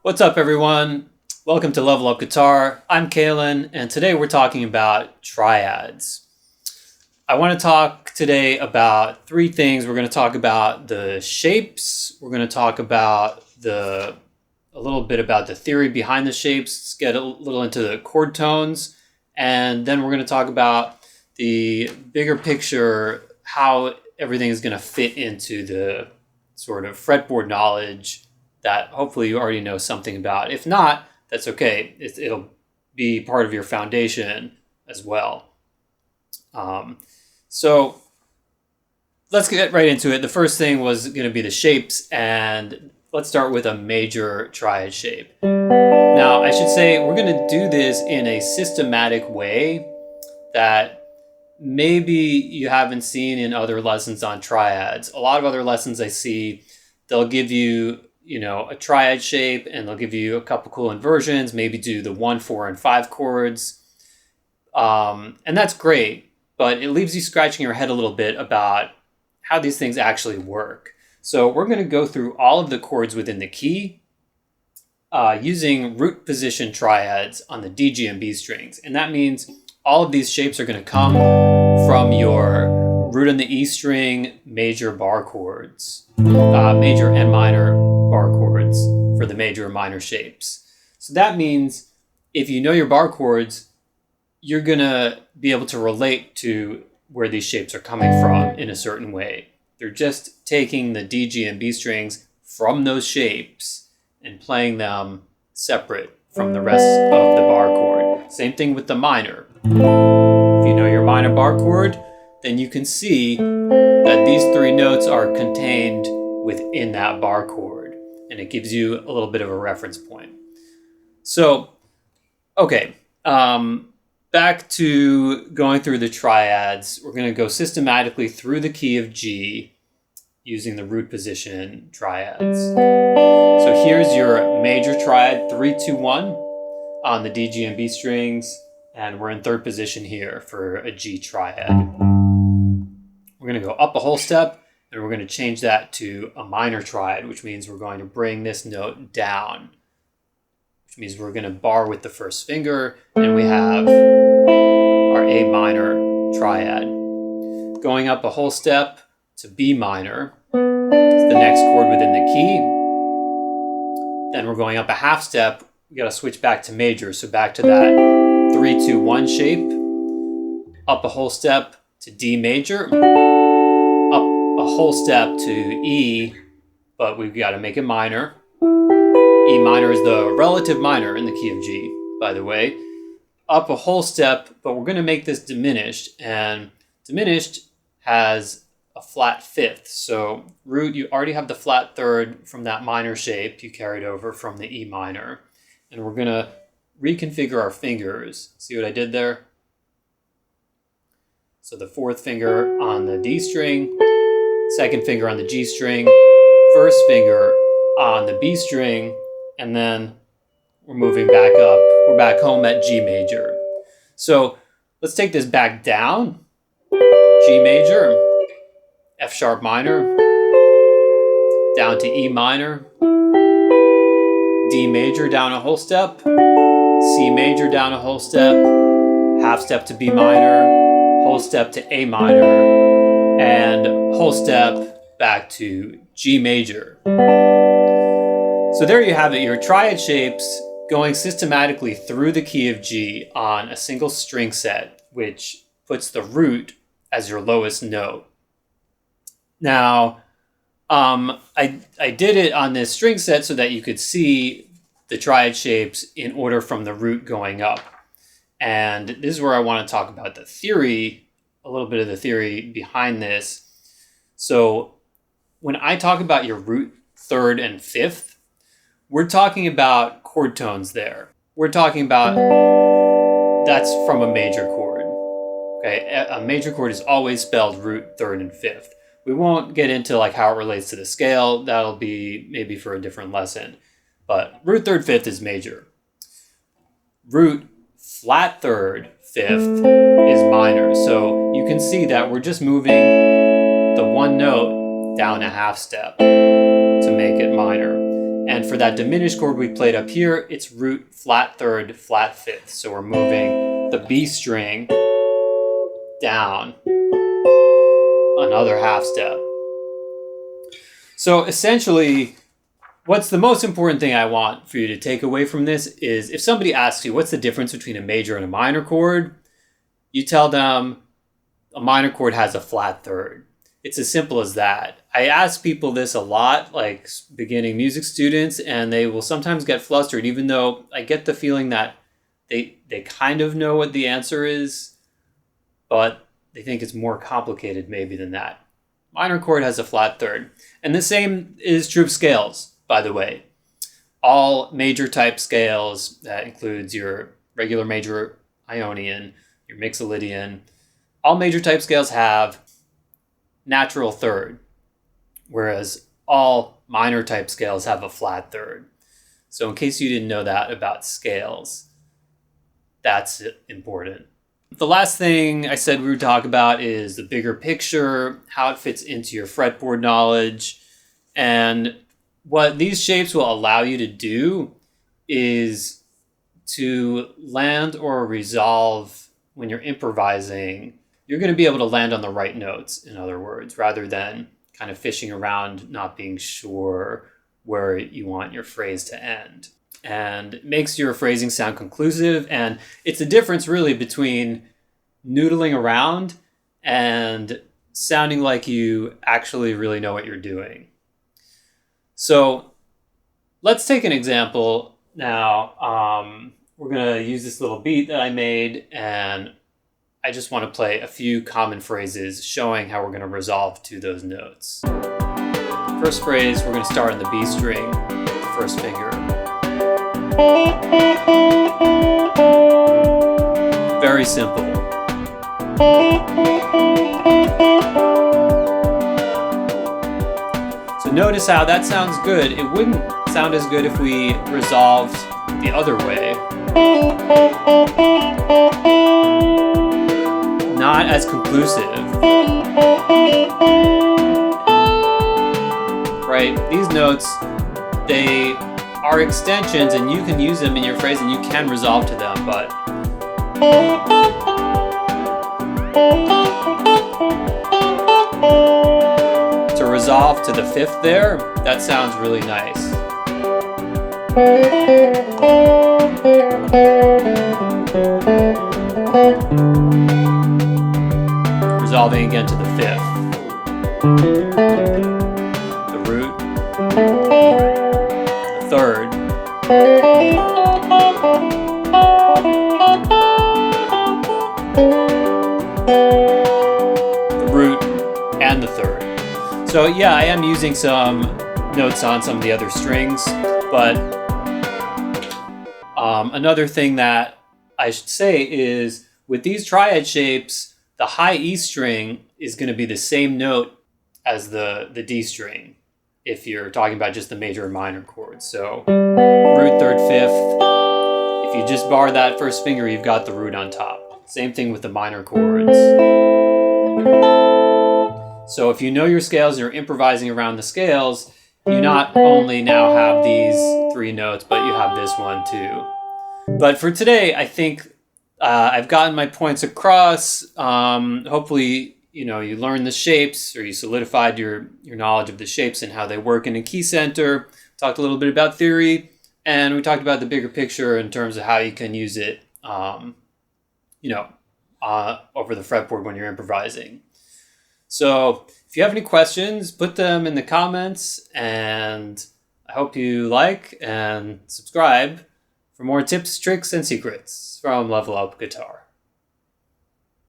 What's up, everyone? Welcome to Level Up Guitar. I'm Kalen, and today we're talking about triads. I want to talk today about three things. We're going to talk about the shapes. We're going to talk about a little bit about the theory behind the shapes, get a little into the chord tones, and then we're going to talk about the bigger picture, how everything is going to fit into the sort of fretboard knowledge that hopefully you already know something about. If not, that's okay. It'll be part of your foundation as well. So let's get right into it. The first thing was going to be the shapes, and let's start with a major triad shape. Now, I should say we're going to do this in a systematic way that maybe you haven't seen in other lessons on triads. A lot of other lessons I see, they'll give you a triad shape, and they'll give you a couple cool inversions, maybe do the 1, 4, and 5 chords. And that's great, but it leaves you scratching your head a little bit about how these things actually work. So we're going to go through all of the chords within the key using root position triads on the D, G, and B strings. And that means all of these shapes are going to come from your root on the E string major bar chords, major and minor bar chords for the major and minor shapes. So that means if you know your bar chords, you're going to be able to relate to where these shapes are coming from in a certain way. They're just taking the D, G, and B strings from those shapes and playing them separate from the rest of the bar chord. Same thing with the minor. If you know your minor bar chord, then you can see that these three notes are contained within that bar chord, and it gives you a little bit of a reference point. So, okay, back to going through the triads. We're going to go systematically through the key of G using the root position triads. So here's your major triad, 3, 2, 1 on the D, G, and B strings, and we're in third position here for a G triad. We're going to go up a whole step, and we're going to change that to a minor triad, which means we're going to bring this note down, which means we're going to bar with the first finger, and we have our A minor triad. Going up a whole step to B minor, it's the next chord within the key. Then we're going up a half step. We got to switch back to major, so back to that 3, 2, 1 shape. Up a whole step to D major. Up a whole step to E, but we've got to make it minor. E minor is the relative minor in the key of G, by the way. Up a whole step, but we're going to make this diminished, and diminished has a flat fifth. So root, you already have the flat third from that minor shape you carried over from the E minor. And we're going to reconfigure our fingers. See what I did there? So the fourth finger on the D string, second finger on the G string, first finger on the B string, and then we're moving back up. We're back home at G major. So let's take this back down. G major, F sharp minor, down to E minor, D major down a whole step, C major down a whole step, half step to B minor, whole step to A minor, and whole step back to G major. So there you have it, your triad shapes going systematically through the key of G on a single string set, which puts the root as your lowest note. Now, I did it on this string set so that you could see the triad shapes in order from the root going up. And this is where I want to talk about the theory, a little bit of the theory behind this. So when I talk about your root third and fifth, we're talking about chord tones there. We're talking about that's from a major chord. Okay, a major chord is always spelled root third and fifth. We won't get into like how it relates to the scale. That'll be maybe for a different lesson. But root third fifth is major. Root flat third fifth is minor. So you can see that we're just moving the one note down a half step to make it minor. And for that diminished chord we played up here, it's root, flat third, flat fifth. So we're moving the B string down another half step. So essentially, what's the most important thing I want for you to take away from this is if somebody asks you what's the difference between a major and a minor chord, you tell them a minor chord has a flat third. It's as simple as that. I ask people this a lot, like beginning music students, and they will sometimes get flustered, even though I get the feeling that they kind of know what the answer is, but they think it's more complicated maybe than that. Minor chord has a flat third. And the same is true of scales, by the way. All major type scales, that includes your regular major Ionian, your Mixolydian, all major type scales have natural third, whereas all minor type scales have a flat third. So in case you didn't know that about scales, that's important. The last thing I said we would talk about is the bigger picture, how it fits into your fretboard knowledge. And what these shapes will allow you to do is to land or resolve when you're improvising. You're going to be able to land on the right notes, in other words, rather than kind of fishing around, not being sure where you want your phrase to end. And it makes your phrasing sound conclusive. And it's a difference really between noodling around and sounding like you actually really know what you're doing. So let's take an example now. We're going to use this little beat that I made, and I just want to play a few common phrases showing how we're going to resolve to those notes. First phrase, we're going to start on the B string with the first finger. Very simple. So notice how that sounds good. It wouldn't sound as good if we resolved the other way. Not as conclusive. Right? These notes, they are extensions and you can use them in your phrase and you can resolve to them, but to resolve to the fifth there, that sounds really nice. Resolving again to the fifth. The root. The third. The root and the third. So yeah, I am using some notes on some of the other strings, but another thing that I should say is with these triad shapes, the high E string is going to be the same note as the D string if you're talking about just the major and minor chords. So root, third, fifth. If you just bar that first finger, you've got the root on top. Same thing with the minor chords. So if you know your scales and you're improvising around the scales, you not only now have these three notes, but you have this one too. But for today, I think I've gotten my points across. Hopefully, you learned the shapes, or you solidified your knowledge of the shapes and how they work in a key center. Talked a little bit about theory, and we talked about the bigger picture in terms of how you can use it, over the fretboard when you're improvising. So if you have any questions, put them in the comments, and I hope you like and subscribe for more tips, tricks, and secrets from Level Up Guitar.